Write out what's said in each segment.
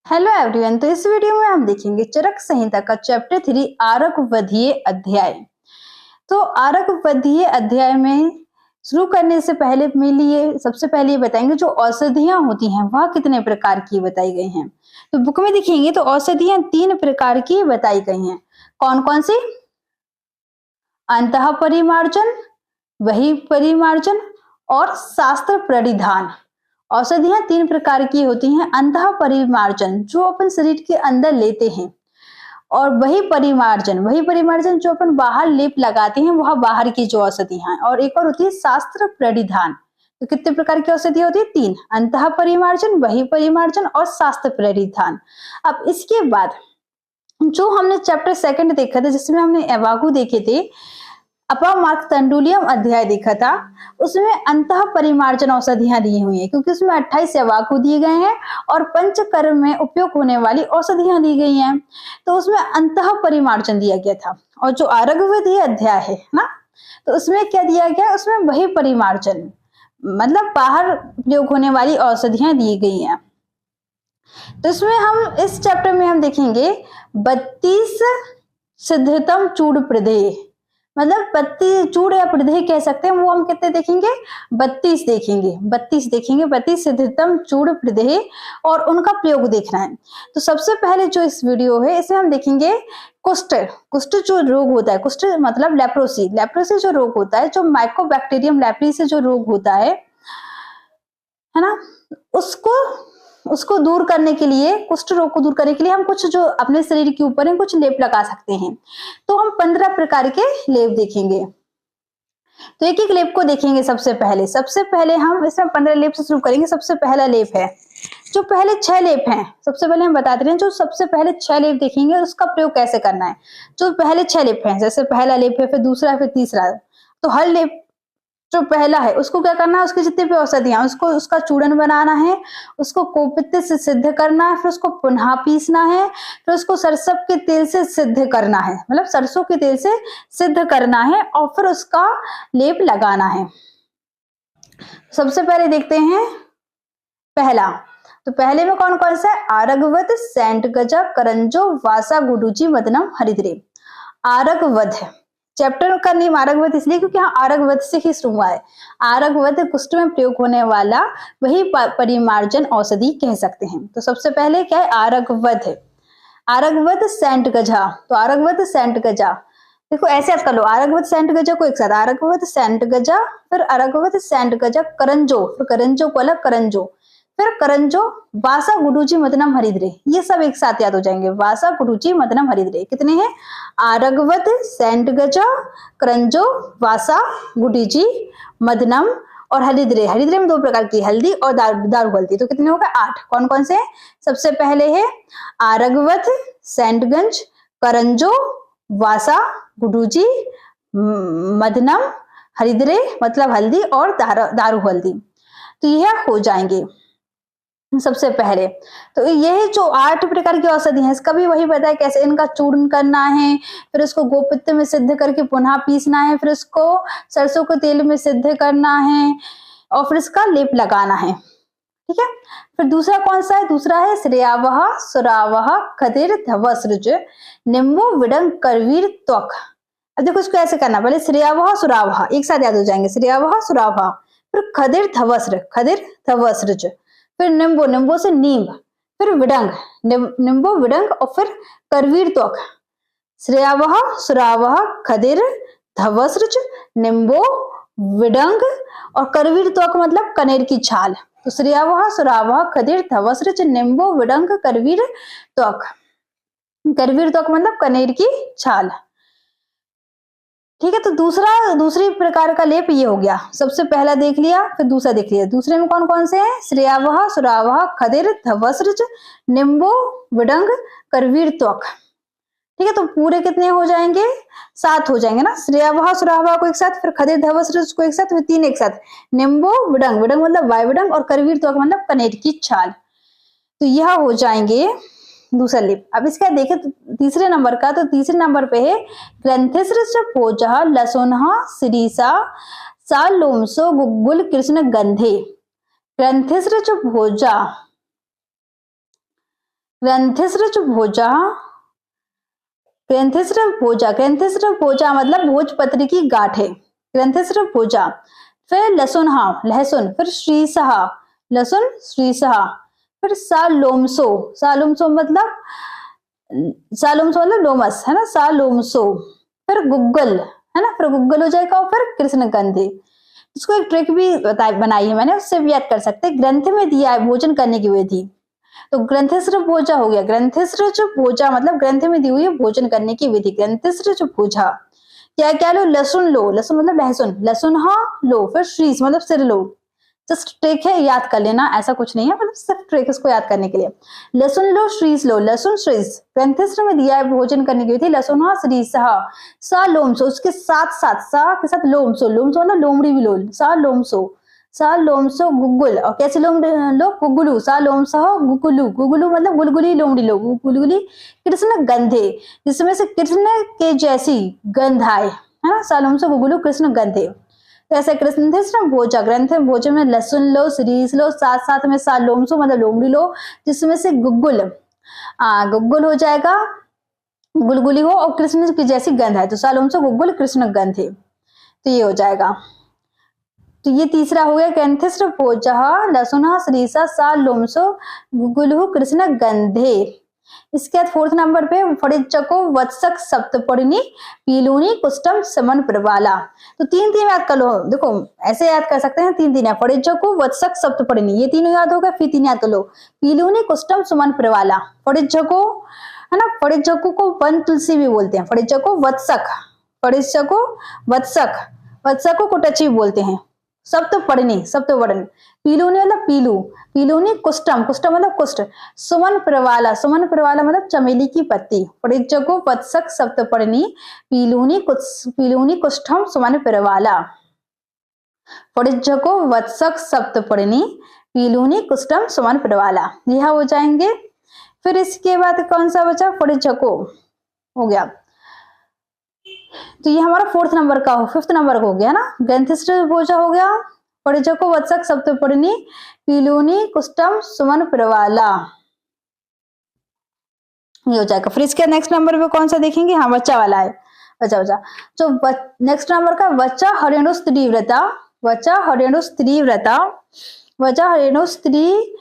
Hello everyone. तो इस video में हम देखेंगे चरक संहिता का चैप्टर 3 आरकवधीय अध्याय। तो आरकवधीय अध्याय में शुरू करने से पहले सबसे पहले ये बताएंगे जो औषधियां होती हैं वह कितने प्रकार की बताई गई हैं। तो बुक में देखेंगे तो औषधियां 3 प्रकार की बताई गई हैं। कौन कौन सी? अंतः परिमार्जन, बहिः परिमार्जन और शास्त्र परिधान। औषधियां 3 प्रकार की होती हैं। अंतः परिमार्जन जो अपन शरीर के अंदर लेते हैं, और वही परिमार्जन जो अपन बाहर लेप लगाते हैं वह बाहर की जो औषधियां हैं। और एक और होती है शास्त्र परिधान। तो कितने प्रकार की औषधियां होती है? 3। अंतः परिमार्जन, वही परिमार्जन और शास्त्र परिधान। अब इसके बाद जो हमने चैप्टर 2 देखा था जिसमें हमने एवागु देखे थे, अपामार्कतंडुलियम अध्याय देखा था, उसमें अंतः परिमार्जन औषधियां दी हुई है क्योंकि उसमें 28 एवागु दिए गए हैं और पंचकर्म में उपयोग होने वाली औषधियां दी गई हैं। तो उसमें अंतः परिमार्जन दिया गया था। और जो आरकवधीय अध्याय है ना, तो उसमें क्या दिया गया? उसमें वही परिमार्जन मतलब बाहर प्रयोग होने वाली औषधियां दी गई हैं। तो इसमें हम इस चैप्टर में हम देखेंगे 32 सिद्धतम चूड़ प्रदेह, मतलब 32 चूड़ या प्रदेह कह सकते हैं। वो हम कितने देखेंगे? 32 देखेंगे। 32 सिद्धतम चूड़ प्रदेह और उनका प्रयोग देखना है। तो सबसे पहले जो इस वीडियो है इसमें हम देखेंगे कुष्ठ जो रोग होता है, कुष्ठ मतलब लेप्रोसी जो रोग होता है, जो माइकोबैक्टीरियम लेप्री से जो रोग होता है ना, उसको दूर करने के लिए, कुष्ठ रोग को दूर करने के लिए हम कुछ जो अपने शरीर के ऊपर है कुछ लेप लगा सकते हैं। तो हम 15 प्रकार के लेप देखेंगे। तो एक एक लेप को देखेंगे। सबसे पहले हम इसमें 15 लेप से शुरू करेंगे। सबसे पहला लेप है, जो पहले 6 लेप हैं। सबसे पहले हम बताते हैं जो सबसे पहले 6 लेप देखेंगे उसका प्रयोग कैसे करना है। जो पहले 6 लेप हैं, जैसे पहला लेप है, फिर दूसरा, फिर तीसरा, तो हर लेप जो पहला है उसको क्या करना है, उसके जितने भी औषधियां उसका चूर्ण बनाना है, उसको कोपित्त से सिद्ध करना है, फिर उसको पुनः पीसना है, फिर उसको सरसों के तेल से सिद्ध करना है, मतलब सरसों के तेल से सिद्ध करना है, और फिर उसका लेप लगाना है। सबसे पहले देखते हैं पहला। तो पहले में कौन कौन सा है? आरगवध, सेंट गजा, करंजो, वासा, गुडुची, मदनम, हरिद्रे। आरगवध चैप्टर का नेम आरकवध इसलिए क्योंकि यहाँ आरकवध से ही शुरू हुआ है। आरकवध कुष्ठ में प्रयोग होने वाला वही परिमार्जन औषधि कह सकते हैं। तो सबसे पहले क्या है? आरकवध। आरकवध सेंट गजा। तो आरकवध सेंट गजा, देखो ऐसे याद कर लो, आरकवध सेंट गजा को एक साथ, आरकवध सेंट गजा, फिर आरकवध सेंट गजा, करंजो, फिर करंजो को अलग, करंजो, फिर करंजो, वासा, गुडुची, मदनम, हरिद्रे। ये सब एक साथ याद हो जाएंगे। वासा, गुडुची, मदनम, हरिद्रे कितने हैं? आरगवध, सेंट गजा, करंजो, वासा, गुडुची, मदनम और हरिद्रे। हरिद्रे में 2 प्रकार की, हल्दी और दारू हल्दी। तो कितने हो गए? 8। कौन कौन से? सबसे पहले है आरगवध, सेंटगंज, करंजो, वासा, गुडुची, मदनम, हरिद्रे मतलब हल्दी और दारू हल्दी। तो यह हो जाएंगे सबसे पहले। तो ये जो 8 प्रकार की औषधि है इसका भी वही पता है कैसे इनका चूर्ण करना है, फिर उसको गोपित्त में सिद्ध करके पुनः पीसना है, फिर उसको सरसों के तेल में सिद्ध करना है और फिर इसका लेप लगाना है। ठीक है। फिर दूसरा कौन सा है? दूसरा है श्रेयावह, सुरावह, खदिर, धवसृज, निम्बो, विडंग, करवीर, त्वक। अब देखो इसको ऐसे करना, पहले श्रेयावह, सुरावह एक साथ याद हो जाएंगे। श्रेयावह, सुरावह, फिर खदिर, धवसृज, फिर निम्बो, निम्बो से नीम, फिर विडंग, निम्बो, विडंग और फिर करवीर, त्वक। श्रेयावह, सुरावह, खदिर, धवसृज, निम्बो, विडंग और करवीर, त्वक मतलब कनेर की छाल। तो श्रेयावह, सुरावह, खदिर, धवसृज, निम्बो, विडंग, करवीर, त्वक। करवीर त्वक मतलब कनेर की छाल। ठीक है। तो दूसरी प्रकार का लेप ये हो गया। सबसे पहला देख लिया, फिर दूसरा देख लिया। दूसरे में कौन कौन से हैं? श्रेयावह, सुरावह, खदिर, धवसृज, निम्बो, विडंग, करवीर, त्वक। ठीक है। तो पूरे कितने हो जाएंगे? 7 हो जाएंगे ना। श्रेयावह, सुरावह को एक साथ, फिर खदिर, धवसृज को एक साथ, फिर 3 एक साथ, निम्बो, विडंग, विडंग मतलब वाय विडंग और करवीर त्वक मतलब कनेर की छाल। तो यह हो जाएंगे दूसरा लेप। अब इसका देखें तो तीसरे नंबर का, तो तीसरे नंबर पे है ग्रंथिस्र भोजः लसुनः सिरीसा सा लोमसो गुग्गुल कृष्ण गंधे। ग्रंथिस्र भोजा ग्रंथिस्रज भोजा, ग्रंथिस्र भोजा, ग्रंथिस्र भोजा मतलब भोजपत्री की गांठें, ग्रंथिस्र भोजा। फिर लसुनहा लहसुन, फिर श्रीसहा लहसुन श्रीसहा, फिर सालोमसो, सालोमसो मतलब लोमस है ना, सालोमसो। फिर गुग्गल है ना, फिर गुग्गल हो जाएगा। और फिर कृष्णगंधे। इसको एक ट्रिक भी बनाई है मैंने, उससे भी याद कर सकते हैं। ग्रंथ में दिया है भोजन करने की विधि, तो ग्रंथिस्र भोजा हो गया। ग्रंथिस्र जो भोजा मतलब ग्रंथ में दी हुई है भोजन करने की विधि, ग्रंथिस्र जो भोजा। क्या क्या लो, लहसुन लो, लहसुन मतलब लहसुन, लहसुन हाँ लो। फिर श्रीस मतलब सिर लो। जस्ट ट्रिक है, याद कर लेना, ऐसा कुछ नहीं है, मतलब सिर्फ ट्रिक इसको याद करने के लिए। लहसुन लो श्रीस लो, लहसुन श्रीस। ग्रंथिस्र में दिया है भोजन करने की विधि, लहसुन हाँ श्रीस हा। सा लोमसो, उसके साथ साथ सा के साथ लोमसो, लोमसो मतलब लोमड़ी भी लो, सा लोमसो, सा लोमसो गुग्गुल। और कैसे लो गुग्गुलू, सा लोमसो गुग्गुलू, गुग्गुलू मतलब गुलगुली लोमड़ी लो, गुलगुली। कृष्ण गंधे, जिसमें से कृष्ण के जैसी गंध आए, है ना, सा लोमसो गुग्गुलू कृष्ण गंधे। तो ऐसे कृष्ण भोजा, ग्रंथ में भोजन में लहसुन लो श्रीस लो, साथ साथ में सा लोमसो मतलब लोमड़ी लो, जिसमें से गुग्गुल गुग्गुल हो जाएगा, गुलगुली हो और कृष्ण की जैसी गंध है, तो सा लोमसो गुग्गुल कृष्ण गंधे। तो ये हो जाएगा। तो ये तीसरा हो गया, ग्रंथिस्र भोजः लसुनः श्रीसा सा लोमसो गुगुलु कृष्ण गंधे। इसके बाद फोर्थ नंबर पे फड़िज्जको वत्सक सप्तपर्णी पीलूनी कुष्टम समन प्रवाला। तो तीन तीन याद कर लो, देखो ऐसे याद कर सकते हैं, तीन तीन है, फड़िज्जको वत्सक सप्तपर्णी, ये तीनों याद होगा। फिर तीन याद कर लो, पीलूनी कुष्टम सुमन प्रवाला। फड़िज्जको है ना, फड़िज्जको को वन तुलसी भी बोलते हैं, फड़िज्जको वत्सक, फड़िज्जको वत्सक, वत्सको को टची बोलते हैं। सप्तपर्णी, सप्तपर्णी। पीलूनी मतलब पीलू, पीलूनी कुष्टम, कुष्टम मतलब कुष्ठ। सुमन प्रवाला, सुमन प्रवाला मतलब चमेली की पत्ती। फड़िज्जको वत्सक सप्तपर्णी पीलूनी कुष्ठम सुमन प्रवाला। फड़िज्जको वत्सक सप्तपर्णी पीलूनी कुष्ठम सुमन प्रवाला, यह हो जाएंगे। फिर इसके बाद कौन सा बचा, फड़िज्जको हो गया। तो ये हमारा फोर्थ नंबर का हो, फिफ्थ नंबर का हो गया ना। ग्रंथिस्र भोजा हो गया, फड़िज्जको वत्सक सप्तपर्णी पीलूनी कुष्टम सुमन प्रवाला, ये हो जाएगा। फिर इसके नेक्स्ट नंबर पे कौन सा देखेंगे, हाँ बच्चा वाला है, बच्चा बच्चा। तो नेक्स्ट नंबर का वच्चा हरेणु स्त्री व्रता, वच्चा हरेणु स्त्री व्रता, वच्चा हरेणु स्त्री,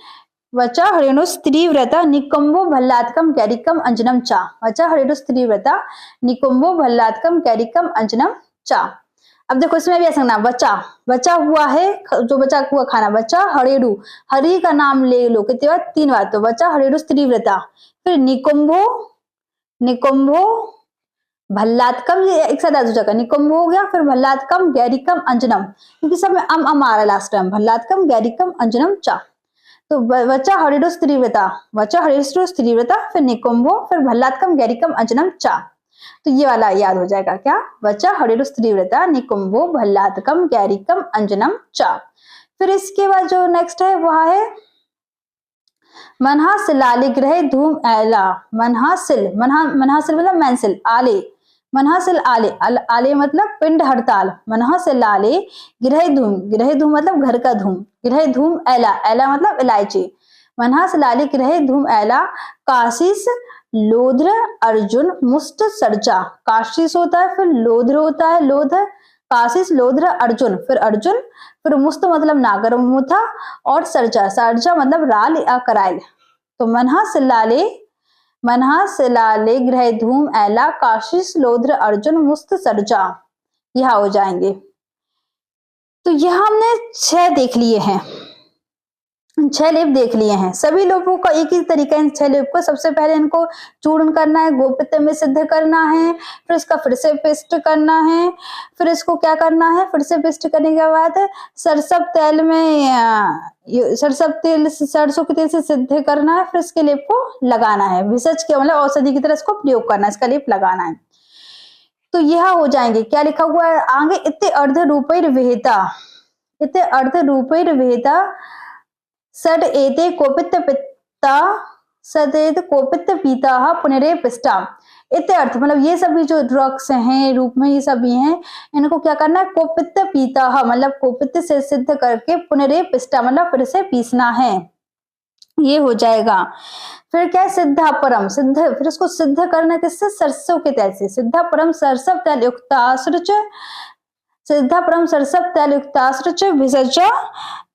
वचा हरेणु स्त्री व्रता निकुंभो भल्लातकम कैरिकम अंजनम चा, वचा हरेणु स्त्री व्रता निकुंभो भल्लातकम कैरिकम अंजनम चा। अब देखो इसमें भी ऐसा ना, बचा बचा हुआ है, जो बचा हुआ खाना, बचा हरेणु, हरि का नाम ले लो कितनी बार, तीन बार, तो बचा हरेणु स्त्री व्रता। फिर निकुंभो, निकुंभो भल्लातकम, ये एक साथ हो जाएगा, निकुंभो हो गया। फिर भल्लातकम गैरिकम अंजनम, क्योंकि सब में अम आ रहा लास्ट टाइम, भल्लातकम गैरिकम अंजनम चा। तो वचा हरिडो स्त्री व्रता, वचा हरिडो स्त्री व्रता, फिर निकुंभो, फिर भल्लातकम गैरिकम अंजनम चा। तो ये वाला याद हो जाएगा, क्या, वचा हरिडो स्त्री व्रता निकुंभो भल्लातकम गैरिकम अंजनम चा। फिर इसके बाद जो नेक्स्ट है वह है मनहासिलालिग्रह धूम ऐला, मनहासिल, मनहासिल मतलब मेंसिल, आले, मनहासिल आले, आले मतलब पिंड हड़ताल, मनहासिल आले गृह धूम, गृह धूम मतलब घर का धूम, गृह धूम ऐला, ऐला मतलब इलायची, मनहासिल आले गृह धूम ऐला काशीस लोध्र अर्जुन मुष्ट सर्जा, काशीस होता है, फिर लोध्र होता है, लोध्र, काशीस लोध्र अर्जुन, फिर अर्जुन, फिर मुस्त मतलब नागर मुथा, और सर्जा, सर्जा मतलब राल या कराइल। तो मनहासिलाले, मनहासिलाले गृह धूम ऐला काशीस लोध्र अर्जुन मुस्त सर्जा, यह हो जाएंगे। तो यह हमने 6 देख लिए हैं, 6 लेप देख लिए हैं। सभी लोगों का एक ही तरीका है, 6 लेप को सबसे पहले इनको चूर्ण करना है, गोपित्त में सिद्ध करना है, फिर इसका फिर से पेस्ट करना है, फिर इसको क्या करना है, फिर से पेस्ट करने के बाद सरसब तेल में, सरसब तेल, सरसों के तेल से सिद्ध करना है, फिर इसके लेप को लगाना है, भिषज के मतलब औषधि की तरह इसको प्रयोग करना है, इसका लेप लगाना है। तो यह हो जाएंगे। क्या लिखा हुआ है आगे, इत्ते अर्ध रूपैर विहिता, इत्ते अर्ध रूपैर विहिता सड एते कोपित पिता, सदेत कोपित पीता पुनरे पिष्टा। इत्ते अर्थ मतलब ये सभी जो ड्रग्स हैं रूप में, ये सभी हैं, इनको क्या करना है, कोपित पीता मतलब कोपित से सिद्ध करके पुनरे पिष्टा मतलब फिर से पीसना है। ये हो जाएगा। फिर क्या है, सिद्धापरम, सिद्ध, फिर इसको सिद्ध करना किससे, सरसों के तेल से। सिद्धापरम सरसव तैल युक्ताश्रच, सिद्धापरम सरसव तैल युक्ताश्रच भिषज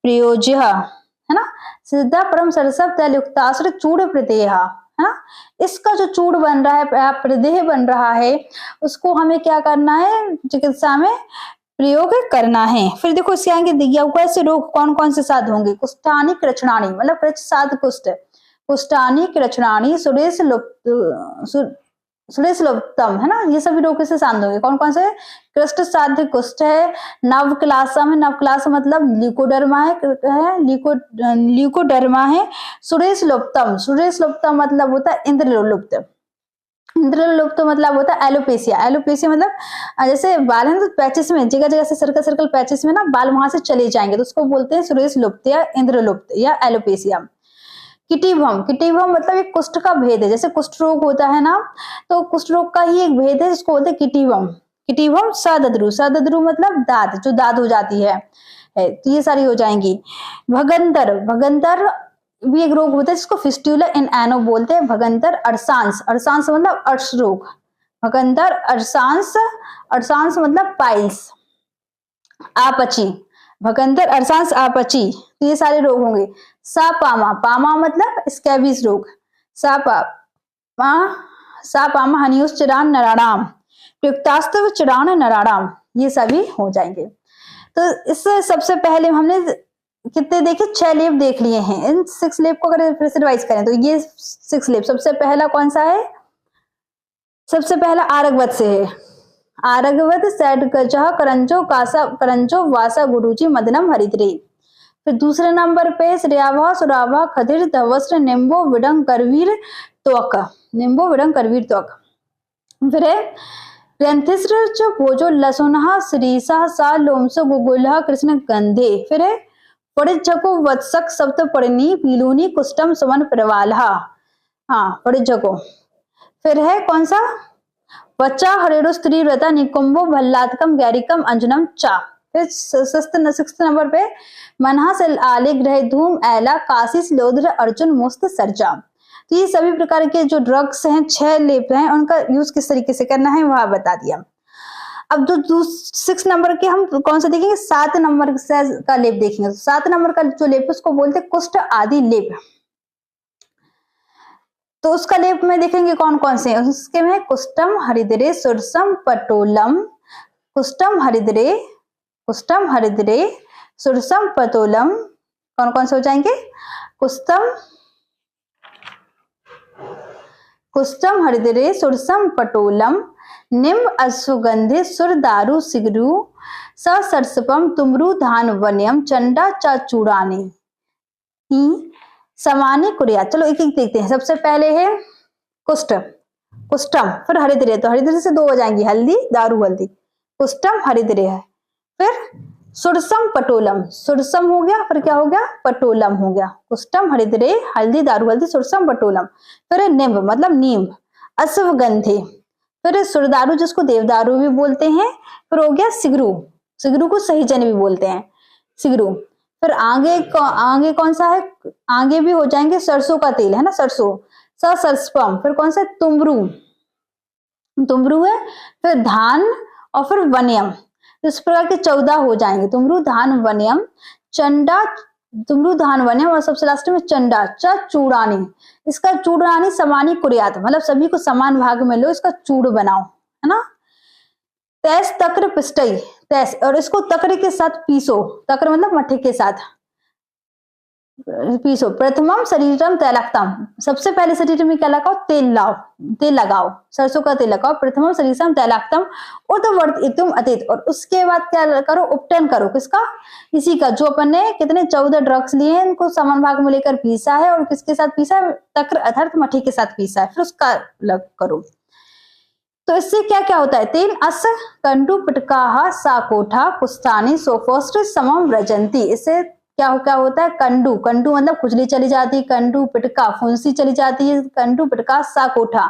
प्रयोज्य, है ना। सिद्धापरम सरसव तैल युक्ताश्र चूड़ प्रदेह, है ना। इसका जो चूड़ बन रहा है, प्रदेह बन रहा है, उसको हमें क्या करना है, चिकित्सा में प्रयोग करना है। फिर देखो इसके आगे दिया हुआ ऐसे रोग कौन कौन से साध होंगे, कुष्ठानी कृच्छ्राणी, मतलब कृच्छ साध कुष्ठ, कुष्ठानी कृच्छ्राणी सुरेश लुप्तम, है ना। ये सभी रोग से शांत होंगे। कौन कौन से, कृष्ट साध्य कुष्ठ है, नवक्लासम है, नवक्लास मतलब ल्यूकोडर्मा है, ल्यूकोडर्मा है। सुरेश लुप्तम, सुरेश लुप्तम मतलब होता है इंद्रलुप्त, इंद्रलुप्त मतलब होता है एलोपेशिया, एलोपेशिया मतलब जैसे बाल है ना, तो पैचेस में जगह जगह से सर्कल सर्कल पैचेस में ना बाल वहां से चले जाएंगे, तो उसको बोलते हैं सुरेश लुप्त या इंद्रलुप्त या एलोपेशिया। किटिभम, किटिभम मतलब एक कुष्ठ का भेद है, जैसे कुष्ठ रोग होता है ना, तो कुष्ठ रोग का ही एक भेद है जिसको बोलते हैं किटिभम। किटिभम सदद्रु, सदद्रु मतलब दाद, जो दाद हो जाती है, तो ये सारी हो जाएंगी। भगंतर, भगंतर भी एक रोग होता है जिसको फिस्टुला इन एनो बोलते हैं। भगंतर अरसांस, अरसांस मतलब अर्श रोग, भगंतर अरसांस, अरसांस मतलब पाइल्स। आपची, भगंतर अरसांस आपची, तो ये सारे रोग होंगे। सापामा, पामा मतलब स्कैबीज रोग, सापामा, सापामा हनियुस चिरान नराणाम, प्रयुक्तास्तव चिरान नराणाम, ये सभी हो जाएंगे। तो इससे सबसे पहले हमने कितने देखे, 6 लेप देख लिए हैं। इन 6 लेप को अगर फिर से रिवाइज करें तो ये 6 लेप, सबसे पहला कौन सा है, सबसे पहला आरगवत से है, आरगवत सैड कचह करंचो कासा करंचो वासा गुरुजी मदनम हरिद्री। फिर दूसरे नंबर पे श्रेयाभा सुराभा खदिर धवस्त्र निम्बो विडंग करवीर त्वक, निम्बो विडंग करवीर त्वक। फिर है ग्रंथिस्र च भोजो लसुनहा श्रीसा सा लोमसो गुगुलहा कृष्ण गंधे। फिर है परिजको वत्सक सप्त परिणी पीलूनी कुष्टम सुमन प्रवालहा, हाँ परिजको। फिर है कौन सा, वच्चा हरेरो स्त्री व्रता निकुंभो भल्लातकम गैरिकम अंजनम चा। फिर 6 नंबर पे मनहा से आले ग्रह धूम ऐला काशिश लोद्र अर्जुन मुस्त सरजा। तो ये सभी प्रकार के जो ड्रग्स हैं, 6 लेप हैं, उनका यूज किस तरीके से करना है वह बता दिया। अब जो 6 नंबर के हम कौन सा देखेंगे, 7 नंबर का लेप देखेंगे। 7 नंबर का जो लेप उसको बोलते हैं कुष्ठ आदि लेप। तो उसका लेप में देखेंगे कौन कौन से, उसके में कुष्टम हरिद्रे सुरसम पटोलम, कुष्टम हरिद्रे, कुष्टम हरिद्रे सुरसम पटोलम, कौन कौन से हो जाएंगे, कुष्टम, कुष्टम हरिद्रे सुरसम पटोलम, निम अश्वगंधे सुर दारु सिगरू सरसपम तुमरू धान वन्यम चंडा चा चूड़ानी समानी कुरिया। चलो एक एक देखते हैं। सबसे पहले है कुष्ठ, कुष्टम, फिर हरिद्रे, तो हरिद्रे से 2 हो जाएंगी, हल्दी दारू हल्दी, कुष्टम हरिद्रे है। फिर सुरसम पटोलम, सुरसम हो गया, फिर क्या हो गया, पटोलम हो गया, कुष्टम हरिद्रे हल्दी दारू हल्दी सुरसम पटोलम। फिर निम्ब मतलब नींब, अश्वगंधे, फिर सुरदारू जिसको देवदारू भी बोलते हैं। फिर हो गया सिगरू, सिगरू को सही जन भी बोलते हैं, सिगरू। फिर आगे कौन सा है, आगे भी हो जाएंगे सरसों का तेल, है ना, सरसों, सरसपम। फिर कौन सा, तुमरू, तुमरू है। फिर धान और फिर वन्यम, इस प्रकार के 14 हो जाएंगे, तुमरू धान वन्यम चंडा, तुमरू धान वन्यम, और सबसे लास्ट में चंडा चा चूड़ानी। इसका चूड़ानी समानी कुरियात मतलब सभी को समान भाग में लो, इसका चूड़ बनाओ, है ना। तैस तक्र पिस्टई, तैस, और इसको तक्र के साथ पीसो, तक्र मतलब मट्ठे के साथ पीसो। प्रथमम शरीरम तैलक्तम, सबसे पहले शरीर में क्या लगाओ, तेल लाओ, तेल लगाओ, सरसों का तेल लगाओ। प्रथमम शरीरम तैलक्तम उतवर्तितुम अतीत, और उसके बाद क्या करो, उपटन करो, किसका, इसी का, जो अपन ने कितने 14 ड्रग्स लिए हैं, इनको समान भाग में लेकर पीसा है, और किसके साथ पीसा है, तक्र अर्थात मट्ठी के साथ पीसा है, फिर उसका अलग करो। तो इससे क्या क्या होता है, तेन अस कंडु पिटकाहा साकोठा कुस्तानी सोफोस्ट समम रजंती। इससे क्या होता है, कंडू, कंडू मतलब खुजली चली जाती है, कंडू पिटका फुंसी चली जाती है, कंडू पिटका साकोठा,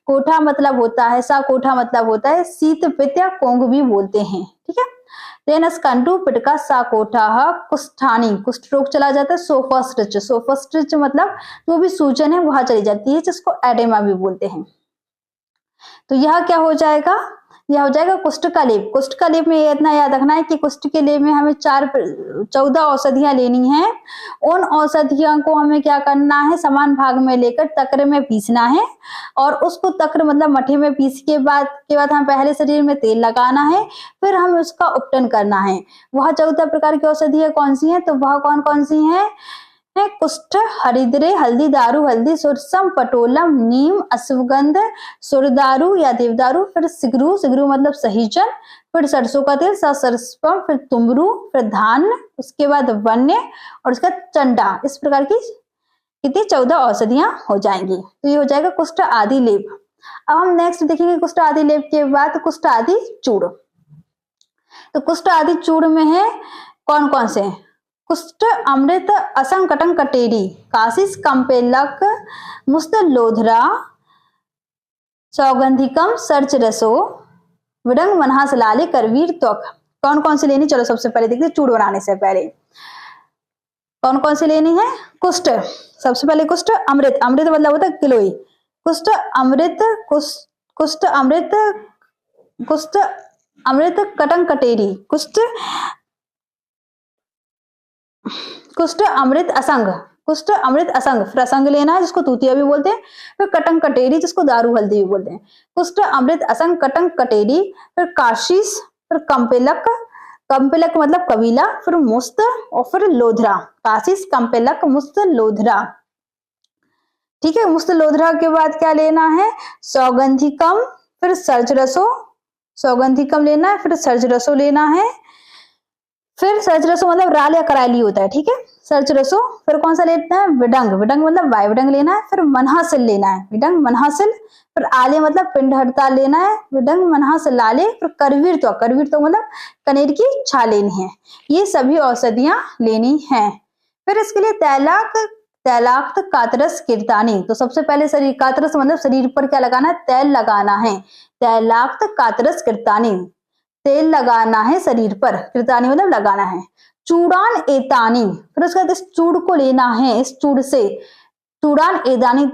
कोठा मतलब होता है, साकोठा मतलब होता है शीत पित्त या कोंग भी बोलते हैं, ठीक है। देन स्कंटू पिटका साकोटा कुष्ठानी, कुष्ठ रोग चला जाता है। सोफोस्टिच, सोफोस्टिच मतलब जो भी सूजन है वहां चली जाती है, जिसको एडेमा भी बोलते हैं। तो यह क्या हो जाएगा, यह हो जाएगा कुष्ठ का लेप। कुष्ठ का लेप में इतना याद रखना है कि कुष्ठ के लेप में हमें 14 औषधियां लेनी है। उन औषधियों को हमें क्या करना है, समान भाग में लेकर तक्र में पीसना है, और उसको तक्र मतलब मठे में पीस के बाद हम पहले शरीर में तेल लगाना है, फिर हम उसका उपटन करना है। वह 14 प्रकार की औषधियां कौन सी हैं, तो वह कौन कौन सी हैं, कुष्ठ, हरिद्रे, हल्दी दारू, हल्दी, सुरसम, पटोलम, नीम, अश्वगंध, सुरदारू या देवदारू, फिर सिगरू, सिगरू मतलब सहीजन, फिर सरसों का तेल, सरसपम, फिर तुमरू, फिर धान, उसके बाद वन्य और उसका चंडा। इस प्रकार की कितनी 14 औषधियां हो जाएंगी। तो ये हो जाएगा कुष्ठ आदि लेप। अब हम नेक्स्ट देखेंगे कुष्ठ आदि लेप के बाद कुष्ठ आदि चूड़। तो कुष्ठ आदि चूड़ में है कौन कौन से, कुष्ठ अमृत, असंग, कटंग, कटेरी, काशिस, कंपेलक, मुस्त, लोधरा, सौगंधिकम, सर्च रसो, विडंग, मनहास, लाले, करवीर, त्वक। कौन कौन से लेनी, चलो सबसे पहले देखते हैं चूड़ बनाने से पहले कौन कौन से लेनी है। कुष्ठ, सबसे पहले कुष्ठ अमृत, अमृत मतलब होता है गिलोय। कुष्ठ अमृत, कुष्ठ अमृत, कुष्ठ अमृत, कटंग, कटेरी, कुष्ठ अमृत असंग, कुष्ठ अमृत असंग, फिर असंग लेना है जिसको तूतिया भी बोलते हैं, फिर कटंग कटेरी जिसको दारू हल्दी भी बोलते हैं। कुष्ठ अमृत असंग, कटंग कटेरी, फिर काशीस, फिर कंपेलक, कंपेलक मतलब कबीला, फिर मुस्त और फिर लोधरा। काशीस, कंपेलक, मुस्त, लोधरा। ठीक है, मुस्त लोधरा के बाद क्या लेना है, सौगंधिकम, फिर सर्ज रसो, सौगंधिकम लेना है, फिर सर्ज रसो लेना है, फिर सर्च रसो मतलब राल या कराली होता है। ठीक है, सर्च रसो, फिर कौन सा लेना है, विडंग, विडंग मतलब वाय विडंग लेना है, फिर मनहासिल लेना है, विडंग मनहासिल, फिर आले मतलब पिंड हड़ताल लेना है, विडंग मनहासिल लाले, फिर करवीर तो, करवीर तो मतलब कनेर की छाल लेनी है। ये सभी औषधियां लेनी है। फिर इसके लिए तैलाक, तैलाक्त, कातरस, कीर्तानी। तो सबसे पहले शरीर, कातरस मतलब शरीर पर क्या लगाना है, तेल लगाना है। तैलाक्त, कातरस, कीर्तानी, तेल लगाना है शरीर पर, कृतानी मतलब लगाना है। चूड़ान एतानी, फिर उसके बाद इस चूड़ को लेना है, इस चूड़ से चूड़ान एदानी,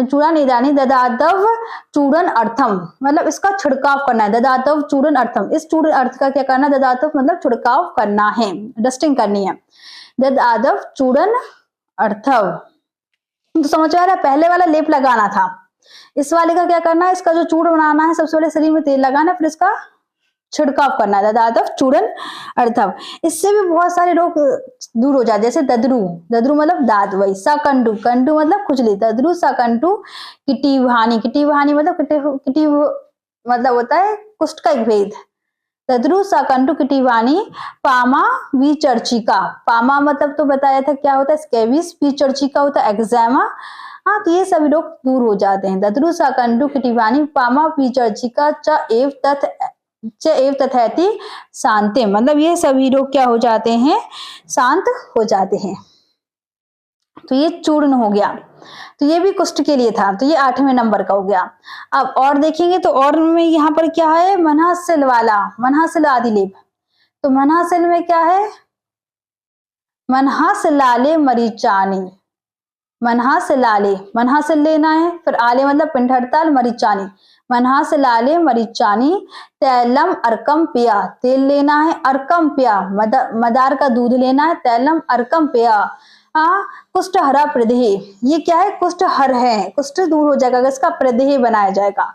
चूड़ान एदानी, ददादव चूड़न अर्थम मतलब इसका छिड़काव करना है। ददादव चूड़न अर्थम, इस चूड़ अर्थ का क्या करना है, ददादव मतलब छिड़काव करना है, डस्टिंग करनी है। ददादव चूड़न अर्थव। तो समझ आ रहा है, पहले वाला लेप लगाना था, इस वाले का क्या करना है, इसका जो चूड़ बनाना है, सबसे पहले शरीर में तेल लगाना, फिर इसका छिड़काव करना है। ददादव चूड़न अर्थव। इससे भी बहुत सारे रोग दूर हो जाते, जैसे ददरू, ददरू मतलब दाद, वही सकंडू, कंडू मतलब खुजली, ददरू, सकंडू, किटीवहानी, किटीवहानी मतलब किटी मतलब होता है कुष्ठ का एक भेद। ददरू, सकंडू, किटीवानी, पामा, विचर्चिका, पामा मतलब तो बताया था क्या होता है, स्कैबिस, विचर्चिका होता है एक्जेमा। हाँ, तो ये सभी रोग दूर हो जाते हैं। ददरू, सकंडू, किटीवानी, पामा, विचर्चिका, च एव तथैति शांति, मतलब ये सभी रोग क्या हो जाते हैं, शांत हो जाते हैं। तो ये चूर्ण हो गया, तो ये भी कुष्ठ के लिए था, तो ये 8वें नंबर का हो गया। अब और देखेंगे तो और में यहाँ पर क्या है, मनहासिल वाला, मनहासिल आदि लेप। तो मनहासिल में क्या है, मनहासिलाले मरीचानी, मनहासिलाले, मनहासिल लेना है, फिर आले मतलब पिंड हड़ताल, मरीचानी, मनहासिलाले मरीचानी, तैलम अर्कम पिया, तेल लेना है, अर्कम पिया मदार का दूध लेना है, तैलम अर्कम पिया। कुष्ठ हरा प्रदेह, ये क्या है, कुष्ठ हर है, कुष्ठ दूर हो जाएगा, इसका प्रदेह बनाया जाएगा।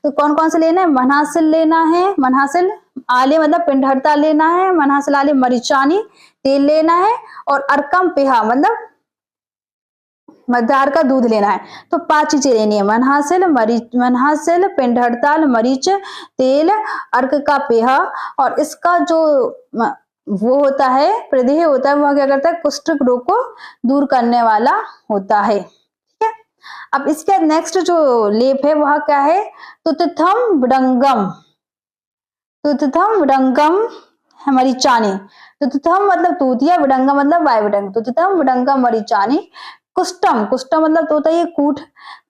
तो कौन कौन से लेना है, मनहासिल लेना है, मनहासिल आले मतलब पिंड हड़ताल लेना है, मनहासिल आले मरीचानी तेल लेना है, और अर्कम पेहा मतलब मदार का दूध लेना है। तो 5 चीजें लेनी है, मनहासिल, मनहासिल, पिंड हड़ताल, मरीच, तेल, अर्क का पेहा, और इसका जो वो होता है प्रदेह होता है, वह क्या करता है, कुष्ठ रोग को दूर करने वाला होता है। ठीक है, अब इसके नेक्स्ट जो लेप है वह क्या है, तुतथम विडंगम, तुतथम विडंगम मरीचानी, तुतथम मतलब तूतिया, विडंगम मतलब वाय विडंग, तुतथम विडंगम मरीचानी, कुष्टम, कुष्टम मतलब तो होता है ये कूट,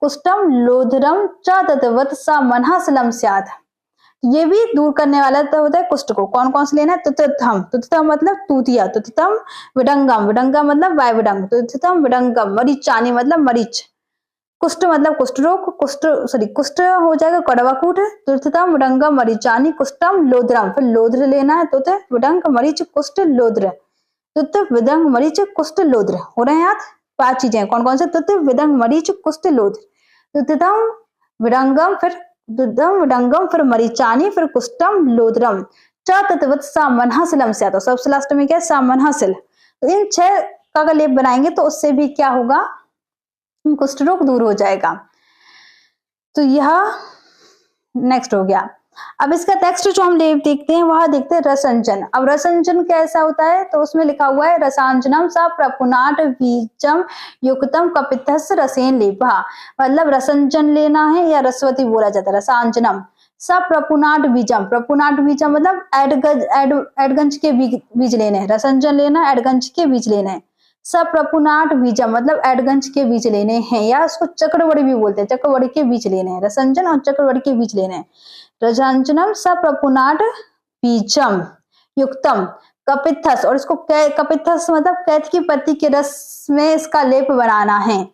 कुष्टम लोधरम च तद्वत सा मनहासिलम स्यात्। ये भी दूर करने वाला तो होता है कुष्ठ को। कौन कौन से लेना है? तुतथम, तुतथम मतलब तूतिया, तुतथम विडंगम, विडंगम मतलब वायुविडंग, तुतथम विडंगम, मरीचानी मतलब मरीच, कुष्ठ मतलब कुष्ठ रोग, कुष्ठ हो जाएगा कड़वाकूट, तुतथम विडंगम मरीचानी कुष्ठम लोद्रम, फिर लोद्र लेना है, तुत विडंग मरीच कुष्ठ लोद्र, तुत विदंग मरीच कुष्ठ लोद्र। हो रहे हैं याद? 5 चीजें कौन कौन से? तुत विदंग मरीच कुष्ठ लोद्र, तुतथम विडंगम, फिर दुद्धम विडंगम, फिर मरीचानी, फिर कुष्ठम लोद्रम, च तत्वत सामनहसिलम से आता। सबसे लास्ट में क्या है? सामनहसिल। तो इन 6 का अगर लेप बनाएंगे तो उससे भी क्या होगा? कुष्ठ रोग दूर हो जाएगा। तो यह नेक्स्ट हो गया। अब इसका टेक्स्ट जो हम लेप देखते हैं वह देखते हैं रसंजन। अब रसंजन कैसा होता है? तो उसमें लिखा हुआ है रसांजनम सा प्रपुनाट बीजम युक्तम कपितस रसेन लेपा। मतलब रसंजन लेना है या रसवती बोला जाता है। रसांजनम सा प्रपुनाट बीजम, प्रपुनाट बीजम मतलब एडगंज के बीज लेने हैं। रसंजन लेना एडगंज के बीज लेने हैं। सप्रपुनाट बीजम मतलब एडगंज के बीज लेने हैं, या उसको चक्रवड़ी भी बोलते हैं, चक्रवड़ी के बीज लेने हैं। रसंजन और चक्रवड़ी के बीज लेने हैं। रसांजनम सप्रपुनाट बीजम युक्तम कपित्थस, और इसको कपित्थस मतलब कैथ की पत्ती के रस में इसका लेप बनाना है।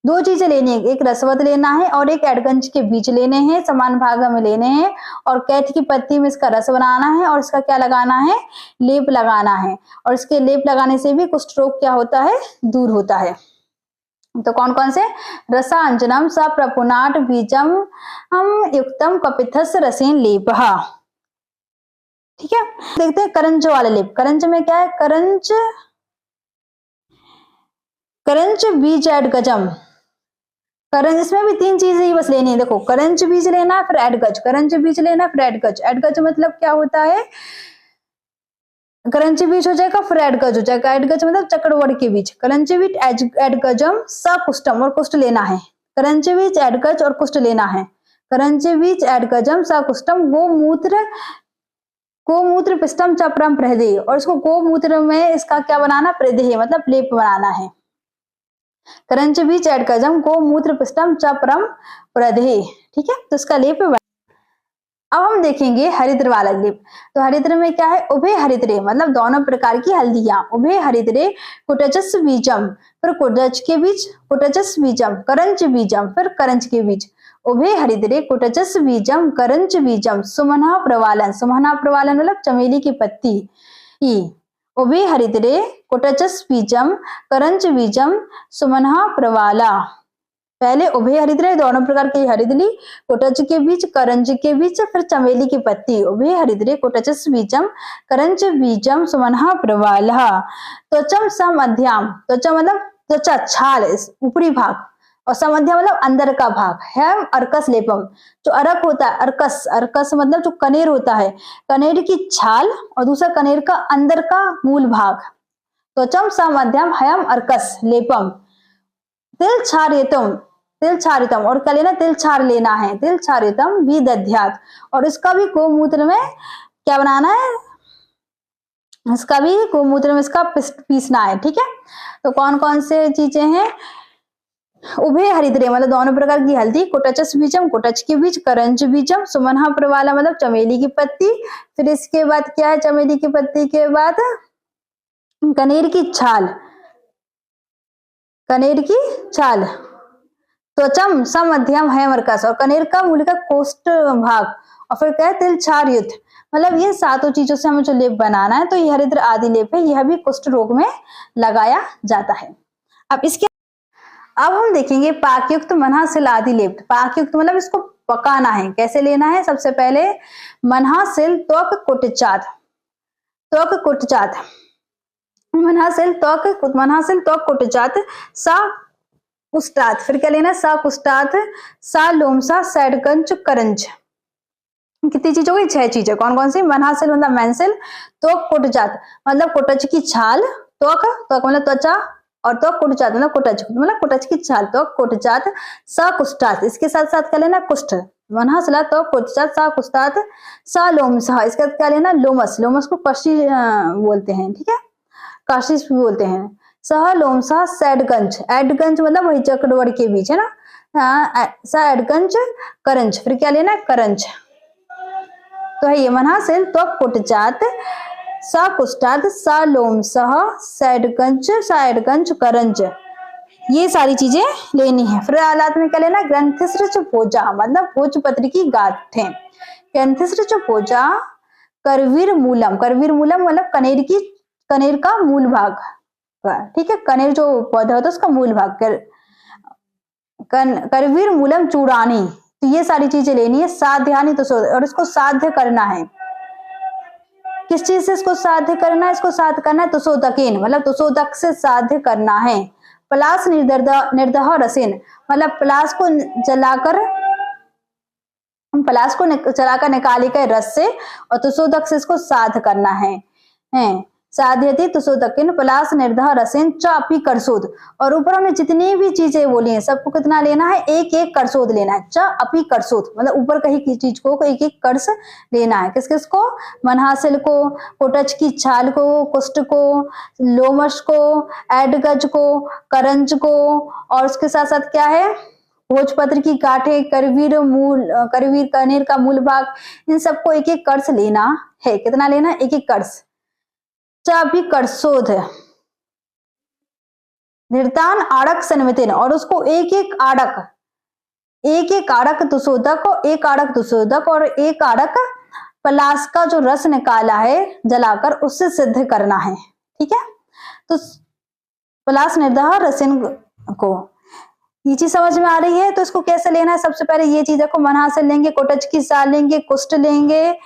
2 चीजें लेनी है, एक रसवत लेना है और एक एडगंज के बीज लेने हैं, समान भाग में लेने हैं, और कैथ की पत्ती में इसका रस बनाना है और इसका क्या लगाना है? लेप लगाना है। और इसके लेप लगाने से भी कुष्ठ रोग क्या होता है? दूर होता है। तो कौन कौन से? रसांजनम स प्रपुनाट बीजम युक्तम कपित्थस रसेन लेपः। ठीक है, देखते हैं करंज वाले लेप। करंज में क्या है? करंज बीज एडगजम। करंज, इसमें भी 3 चीजें ही बस लेनी है। देखो, करंज बीज लेना है, फिर एडगज, करंज बीज लेना, फिर एडगज। एडगज मतलब क्या होता है? करंज बीज हो जाएगा, फिर एडगज हो जाएगा। एडगज मतलब चक्रवड़ के बीज। करंज बीज एडगजम स कुष्ठम, और कुष्ठ लेना है। करंज बीज एडगज और कुष्ठ लेना है। करंज बीज एडगजम स कुष्ठम गोमूत्र पिष्टम चप्रम प्रदेह, और इसको गोमूत्र में इसका क्या बनाना? प्रदेह मतलब लेप बनाना है। करंज बीज एडगजम गोमूत्र पिष्टम चप्रम प्रदेह। ठीक है, तो इसका लेप। अब हम देखेंगे हरिद्र वाला लेप। तो हरिद्र में क्या है? उभय हरिद्रे मतलब दोनों प्रकार की हल्दियां। उभय हरिद्रे कुटजस बीजम, फिर कुटज के बीज, कुटजस बीजम, करंज बीजम, फिर करंज के बीज। उभय हरिद्रे कुटजस बीजम करंज बीजम सुमना प्रवालन। सुमना प्रवालन मतलब चमेली की पत्ती। उभय हरिद्रे कुटजस बीजम करंज बीजम सुमना प्रवाला। पहले उभय हरिद्रे दोनों प्रकार की हरिद्री, कुटज के बीज, करंज के बीज, फिर चमेली की पत्ती। उभय हरिद्रे कुटजस बीजम करंज बीजम सुमनः प्रवालः। त्वचम समध्यम, त्वचा मतलब त्वचा छाल ऊपरी भाग, और समध्या मतलब अंदर का भाग है। अर्कस लेपम, जो अर्क होता है, अर्कस, अर्कस मतलब जो कनेर होता है, कनेर की छाल, और दूसरा कनेर का अंदर का मूल भाग। त्वचम समध्यम हयम अर्कस लेपम। तिल छारितम, तिल छारितम, और क्या लेना? तिल छार लेना है। तिल छारितम विदध्यात, और इसका भी गोमूत्र में क्या बनाना है? इसका भी गोमूत्र में इसका पीसना है। ठीक है, तो कौन कौन से चीजें हैं? उभय हरिद्रे मतलब दोनों प्रकार की हल्दी, कुटचस बीजम कुटच के बीज, करंज बीजम सुमनः प्रवाला मतलब चमेली की पत्ती। फिर इसके बाद क्या है? चमेली की पत्ती के बाद कनेर की छाल, कनेर की छाल। त्वचम समध्यम है मरकस, और कनेर का मूल का कोष्ठ भाग, और फिर क्या है? तिल छार युद्ध। मतलब ये 7 चीजों से हमें जो लेप बनाना है, तो ये हरिद्र आदि लेप है, यह भी कुष्ठ रोग में लगाया जाता है। अब हम देखेंगे पाकयुक्त मनहासिल आदि लेप। पाकयुक्त मतलब इसको पकाना है। कैसे लेना है? सबसे पहले मनहासिल त्वक कुटचात, त्वक कुटचात, मनहासिल त्वक कुटचात सा कुष्टात, फिर क्या लेना? सा कुष्टात, सा लोमसा, सैडगंज, करंज। कितनी चीज हो गई? 6 चीजें। कौन कौन सी? मनहासिल मतलब मेंसिल, त्वक कुटजात मतलब कुटज की छाल, त्वक, त्वक मतलब त्वचा, और त्वक कुटजात मतलब कुटज, मतलब कुटज की छाल, त्वक कुटजात, सा कुष्टात, इसके साथ साथ क्या लेना? कुष्ठ। मनहासिल त्वक कुटजात सा कुष्टात, सा लोमसा, इसके साथ क्या लेना? लोमस, लोमस को कशी बोलते हैं। ठीक है, काशिश भी बोलते हैं। सह लोमसा सैडगंज, एडगंज मतलब वही चक्रवड़ के बीच है ना। सैडगंज करंज, फिर क्या लेना? करंज। तो है ये मनहासिल, त्वक कुटजात, सा कुष्ठात, सा लोमसह, सायडगंज करंज, ये सारी चीजें लेनी है। फिर आलात में क्या लेना, ग्रंथिसृच भोजा मतलब भोजपत्र की गांठें, ग्रंथिसृच भोजा, करवीर मूलम मतलब कनेर का मूल भाग, ठीक है, कनेर जो पौधा होता है उसका मूल भाग, करवीर मूलम चूड़ानी, तो ये सारी चीजें लेनी है। साध्यानि तो और इसको साध्य करना है, किस चीज से इसको साध्य करना है, इसको साध्य करना है तुसोदकेन मतलब तुसोदक से साध्य करना है। पलास निर्दह रसेन मतलब पलास को जलाकर निकाली गए रस से, और तुसोदक से इसको साध करना है। साध्यति तुसोदकिन पलास निर्दह रसेन च अपि करसोद, और ऊपर हमने जितनी भी चीजें बोली हैं सबको कितना लेना है, एक एक करसोद लेना है। च अपि करसोद मतलब ऊपर कही की चीज को एक एक कर्स लेना है। किस किस को, मनहासिल को, कोटच की छाल को, कुष्ठ को, लोमश को, एडगज को, करंज को, और उसके साथ साथ क्या है, भोजपत्र की गांठें, करवीर कनेर का मूल भाग, इन सबको एक एक कर्स लेना है। कितना लेना है, एक एक कर्स। चापी करसोध निर्तान आड़क सन्मितिन, और उसको एक एक आड़क तुसोदक, एक आड़क तुसोदक और एक आड़क पलास का जो रस निकाला है जलाकर उससे सिद्ध करना है। ठीक है, तो पलास निर्दह रसिन को ये चीज समझ में आ रही है। तो इसको कैसे लेना है, सबसे पहले ये चीज देखो, मनहासिल लेंगे, कोटच की साल लेंगे, कुष्ठ लेंगे,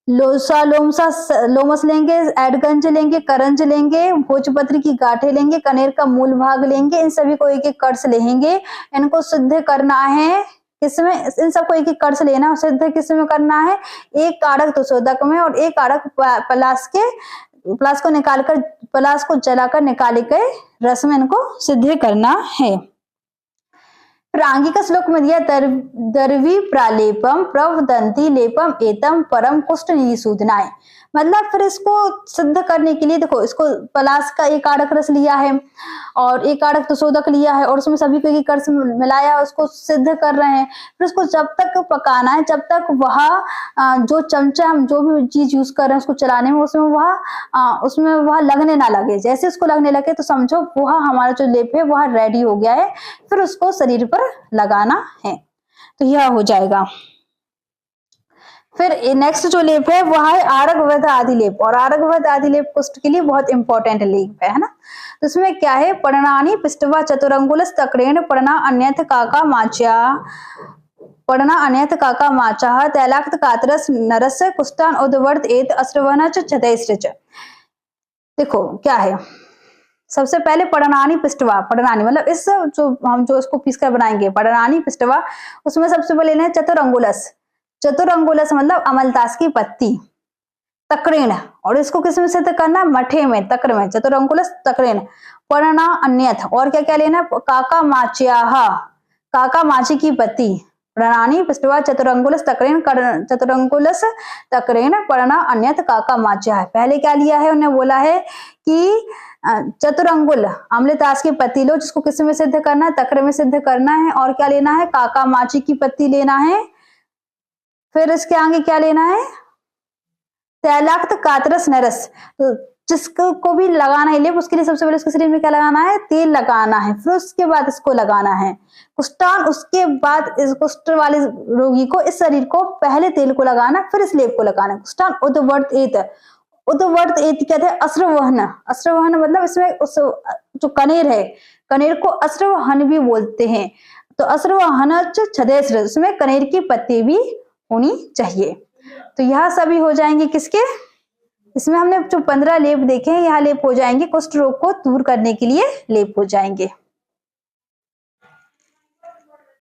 लोमस लेंगे, एडगंज लेंगे, करंज लेंगे, भोजपत्र की गांठें लेंगे, कनेर का मूल भाग लेंगे, इन सभी को एक एक कर्स लेंगे। इनको सिद्ध करना है किसमें, इन सबको एक एक कर्स लेना है, सिद्ध किसमें करना है, एक आड़क तुसोदक में और एक आड़क पलास को निकालकर, पलास को जलाकर निकाले गए रस में इनको सिद्ध करना है। प्रांगिक श्लोक में दिया, दर्वी प्रालेपम प्रवदंती लेपम एतम परम कुष्ठ निसूदनाय, मतलब फिर इसको सिद्ध करने के लिए देखो, इसको पलास का एक आड़क रस लिया है और एक आड़क तुसोदक लिया है और उसमें सभी को एक कर्स मिलाया, उसको सिद्ध कर रहे हैं। फिर उसको जब तक पकाना है जब तक वह जो चमचा हम जो भी चीज यूज कर रहे हैं उसको चलाने में उसमें वह लगने ना लगे। जैसे उसको लगने लगे तो समझो वह हमारा जो लेप है वह रेडी हो गया है, फिर उसको शरीर पर लगाना है। तो यह हो जाएगा। फिर नेक्स्ट जो लेप है वह है आरगवध आदि लेप, और आरगवध आदि लेप कुष्ठ के लिए बहुत इंपॉर्टेंट लेप है ना। तो इसमें क्या है, पर्णानि पिष्टवा चतुरंगुलस तक्रेण पढ़ना अन्यथ काका माचा तैलाक्त कातरस नरस कुष्ठान उद्वर्त एत अस्रवना छतैसृच। देखो क्या है, सबसे पहले पढ़नानी पिष्टवा, पढ़नानी मतलब इस जो इसको पीस कर बनाएंगे पढ़नानी पिष्टवा, उसमें सबसे पहले लेना है चतुरंगुलस मतलब अमलतास की पत्ती, तकरेण, और इसको किस में सिद्ध करना, मठे में, तक्र में, चतुरंगुलस तकरेण, पर्णा अन्यथ, और क्या क्या लेना, काका माची की पत्ती, प्रणानी पिष्टवा चतुरंगुलस तकरेण पर्णा अन्यथ काका माच्या। पहले क्या लिया है, उन्हें बोला है कि चतुरंगुल अम्लतास की पत्ती लो, जिसको किस में सिद्ध करना है, तक्र में सिद्ध करना है, और क्या लेना है, काका माची की पत्ती लेना है। फिर इसके आगे क्या लेना है, तैलाक्त कातरस नरस, तो जिसको भी लगाना है लेप उसके लिए सबसे पहले उसके शरीर में क्या लगाना है, तेल लगाना है, फिर उसके बाद इसको लगाना है कुष्ठान, उसके बाद इस कुष्ठ वाले रोगी को इस शरीर को पहले तेल को लगाना फिर इस लेप को लगाना है। कुष्ठान उद्वर्त एत कहते हैं अस्रवहन मतलब इसमें उस जो कनेर है, कनेर को अस्रवहन भी बोलते हैं। तो अस्रवहन छदेस्र, उसमें कनेर की पत्ती भी होनी चाहिए। तो यह सभी हो जाएंगे किसके, इसमें हमने जो 15 लेप देखे हैं, यह लेप हो जाएंगे कुष्ठ रोग को दूर करने के लिए लेप हो जाएंगे।